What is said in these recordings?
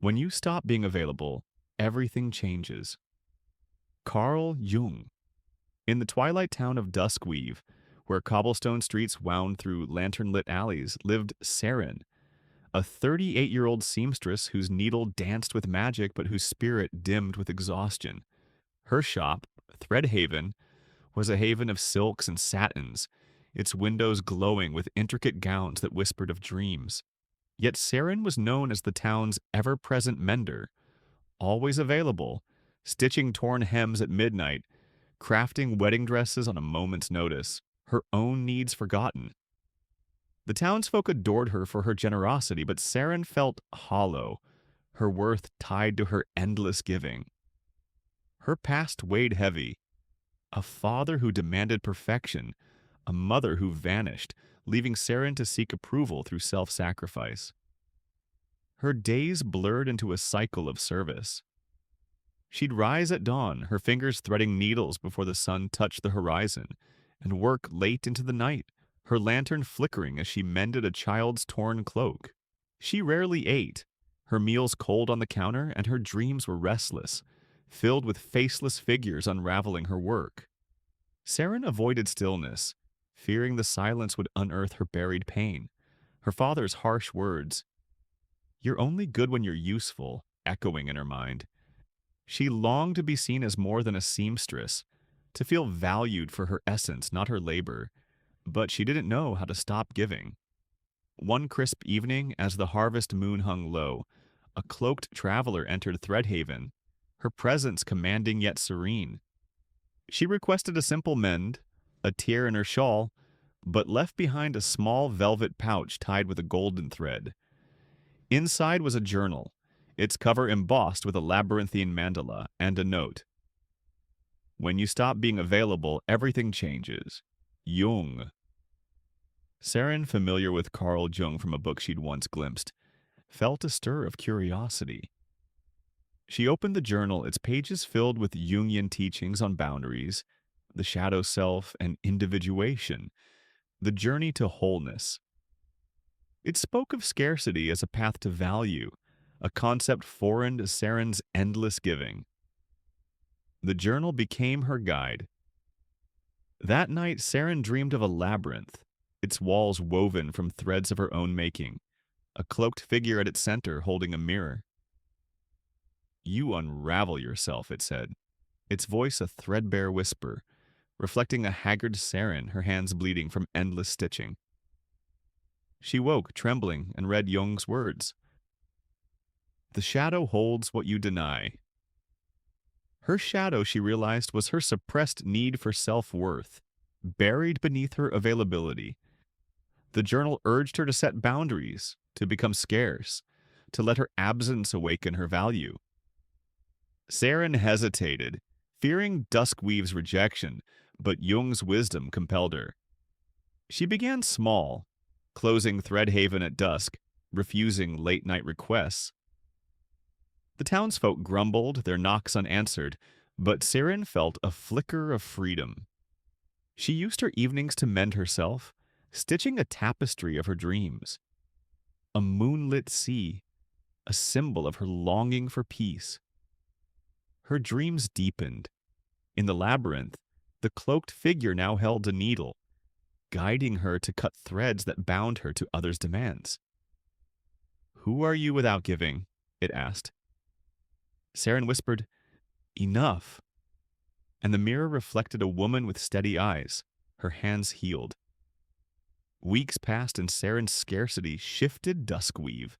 When you stop being available, everything changes. Carl Jung. In the twilight town of Duskweave, where cobblestone streets wound through lantern-lit alleys, lived Serin, a 38-year-old seamstress whose needle danced with magic but whose spirit dimmed with exhaustion. Her shop, Threadhaven, was a haven of silks and satins, its windows glowing with intricate gowns that whispered of dreams. Yet Serin was known as the town's ever-present mender, always available, stitching torn hems at midnight, crafting wedding dresses on a moment's notice, her own needs forgotten. The townsfolk adored her for her generosity, but Serin felt hollow, her worth tied to her endless giving. Her past weighed heavy. A father who demanded perfection, a mother who vanished, leaving Serin to seek approval through self-sacrifice. Her days blurred into a cycle of service. She'd rise at dawn, her fingers threading needles before the sun touched the horizon, and work late into the night, her lantern flickering as she mended a child's torn cloak. She rarely ate, her meals cold on the counter, and her dreams were restless, filled with faceless figures unraveling her work. Serin avoided stillness, fearing the silence would unearth her buried pain. Her father's harsh words, "You're only good when you're useful," echoing in her mind. She longed to be seen as more than a seamstress, to feel valued for her essence, not her labor, but she didn't know how to stop giving. One crisp evening, as the harvest moon hung low, a cloaked traveler entered Threadhaven, her presence commanding yet serene. She requested a simple mend, a tear in her shawl, but left behind a small velvet pouch tied with a golden thread. Inside was a journal, its cover embossed with a labyrinthine mandala and a note. "When you stop being available, everything changes. Jung." Serin, familiar with Carl Jung from a book she'd once glimpsed, felt a stir of curiosity. She opened the journal, its pages filled with Jungian teachings on boundaries, the shadow self, and individuation, the journey to wholeness. It spoke of scarcity as a path to value, a concept foreign to Serin's endless giving. The journal became her guide. That night, Serin dreamed of a labyrinth, its walls woven from threads of her own making, a cloaked figure at its center holding a mirror. "You unravel yourself," it said, its voice a threadbare whisper, reflecting a haggard Serin, her hands bleeding from endless stitching. She woke, trembling, and read Jung's words. "The shadow holds what you deny." Her shadow, she realized, was her suppressed need for self-worth, buried beneath her availability. The journal urged her to set boundaries, to become scarce, to let her absence awaken her value. Serin hesitated, fearing Duskweave's rejection, but Jung's wisdom compelled her. She began small, closing Threadhaven at dusk, refusing late-night requests. The townsfolk grumbled, their knocks unanswered, but Serin felt a flicker of freedom. She used her evenings to mend herself, stitching a tapestry of her dreams. A moonlit sea, a symbol of her longing for peace. Her dreams deepened. In the labyrinth, the cloaked figure now held a needle, guiding her to cut threads that bound her to others' demands. "Who are you without giving?" it asked. Serin whispered, "Enough." And the mirror reflected a woman with steady eyes, her hands healed. Weeks passed and Serin's scarcity shifted Duskweave.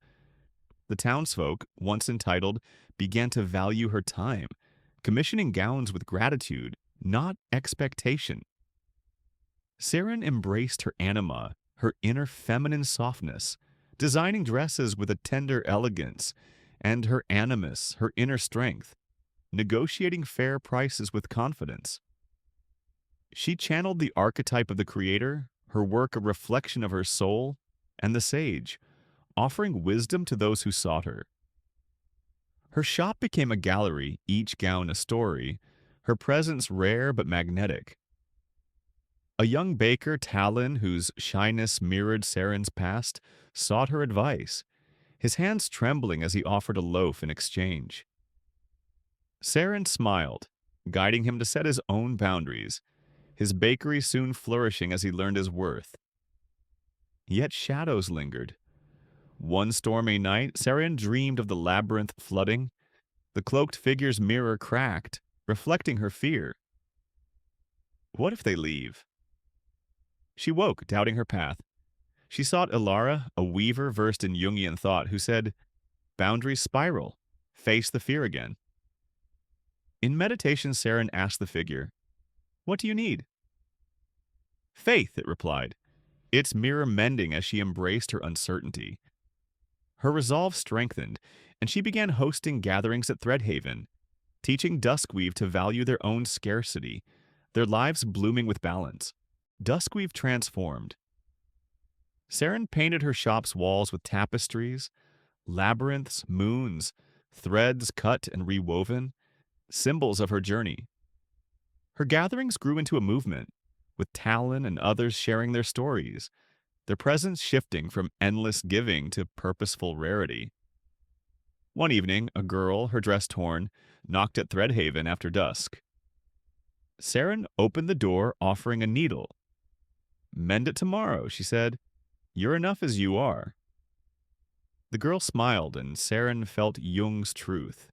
The townsfolk, once entitled, began to value her time, commissioning gowns with gratitude, not expectation. Serin embraced her anima, her inner feminine softness, designing dresses with a tender elegance, and her animus, her inner strength, negotiating fair prices with confidence. She channeled the archetype of the creator, her work a reflection of her soul, and the sage, offering wisdom to those who sought her. Her shop became a gallery, each gown a story, her presence rare but magnetic. A young baker, Talon, whose shyness mirrored Serin's past, sought her advice, his hands trembling as he offered a loaf in exchange. Serin smiled, guiding him to set his own boundaries, his bakery soon flourishing as he learned his worth. Yet shadows lingered. One stormy night, Serin dreamed of the labyrinth flooding. The cloaked figure's mirror cracked, reflecting her fear. What if they leave? She woke, doubting her path. She sought Ilara, a weaver versed in Jungian thought, who said, "Boundaries spiral. Face the fear again." In meditation, Serin asked the figure, "What do you need?" "Faith," it replied, its mirror mending as she embraced her uncertainty. Her resolve strengthened, and she began hosting gatherings at Threadhaven, teaching Duskweave to value their own scarcity, their lives blooming with balance. Duskweave transformed. Serin painted her shop's walls with tapestries, labyrinths, moons, threads cut and rewoven, symbols of her journey. Her gatherings grew into a movement, with Talon and others sharing their stories, their presence shifting from endless giving to purposeful rarity. One evening, a girl, her dress torn, knocked at Threadhaven after dusk. Serin opened the door, offering a needle. "Mend it tomorrow," she said. "You're enough as you are." The girl smiled, and Serin felt Jung's truth.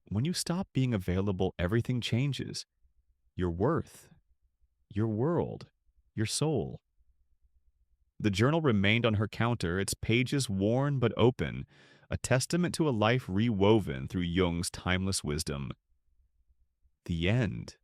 When you stop being available, everything changes. Your worth, your world, your soul. The journal remained on her counter, its pages worn but open, a testament to a life rewoven through Jung's timeless wisdom. The end.